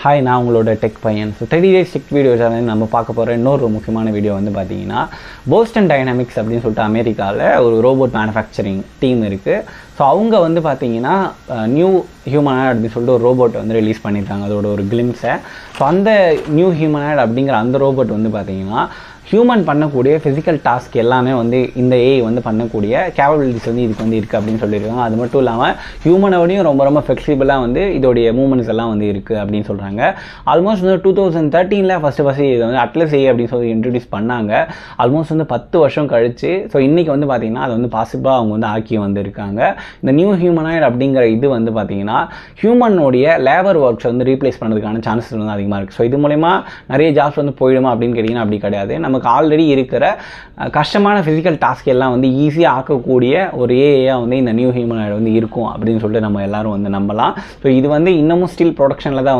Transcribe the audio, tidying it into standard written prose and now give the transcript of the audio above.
Hi, நான் உங்களோட tech பையன். So 30 days tech video channel நம்ம பார்க்க போகிற இன்னொரு முக்கியமான வீடியோ வந்து பார்த்தீங்கன்னா, போஸ்டன் டைனமிக்ஸ் அப்படின்னு சொல்லிட்டு அமெரிக்காவில் ஒரு ரோபோட் மேனுஃபேக்சரிங் டீம் இருக்குது. ஸோ அவங்க வந்து பார்த்தீங்கன்னா நியூ ஹியூமனாய்டு அப்படின்னு சொல்லிட்டு ஒரு ரோபோட் வந்து ரிலீஸ் பண்ணியிருக்காங்க, அதோட ஒரு கிளிம்ஸை. ஸோ அந்த நியூ ஹியூமனாய்டு அப்படிங்கிற அந்த ரோபோட் வந்து பார்த்தீங்கன்னா ஹியூமன் பண்ணக்கூடிய ஃபிசிக்கல் டாஸ்க் எல்லாமே வந்து இந்த ஏஐ வந்து பண்ணக்கூடிய கேப்பபிலிட்டிஸ் வந்து இதுக்கு வந்து இருக்குது அப்படின்னு சொல்லியிருக்காங்க. அது மட்டும் இல்லாமல் ஹியூமனோடையும் ரொம்ப ரொம்ப ஃப்ளெக்சிபிளாக வந்து இதோடைய மூமெண்ட்ஸ் எல்லாம் வந்து இருக்குது அப்படின்னு சொல்கிறாங்க. ஆல்மோஸ்ட் வந்து 2013 ஃபஸ்ட்டு இதை வந்து அட்லஸ் ஏஐ அப்படின்னு சொல்லி இன்ட்ரடியூஸ் பண்ணாங்க. ஆல்மோஸ்ட் வந்து 10 வருஷம் கழிச்சு ஸோ இன்றைக்கி வந்து பார்த்திங்கன்னா அது வந்து பாசிபிளாக அவங்க வந்து ஆக்கி வந்திருக்காங்க. இந்த நியூ ஹியூமனாய்டு அப்படிங்கிற இது வந்து பார்த்திங்கன்னா ஹியூமனோடைய லேபர் ஒர்க்ஸ் வந்து ரீப்ளேஸ் பண்ணுறதுக்கான சான்சஸ் வந்து அதிகமாக இருக்குது. ஸோ இது மூலமா நிறைய ஜாப்ஸ் வந்து போயிடுமா அப்படின்னு கேட்டிங்கன்னா அப்படி கிடையாது. நமக்கு ஆல்ரெடி இருக்கிற கஷ்டமான ஃபிசிக்கல் டாஸ்க் எல்லாம் வந்து ஈஸியாக ஆக்கக்கூடிய ஒரு ஏஐயாக வந்து இந்த நியூ ஹியூமனாய்டு வந்து இருக்கும் அப்படின்னு சொல்லிட்டு நம்ம எல்லாரும் வந்து நம்பலாம். ஸோ இது வந்து இன்னமும் ஸ்டில் ப்ரொடக்ஷனில் தான் வந்து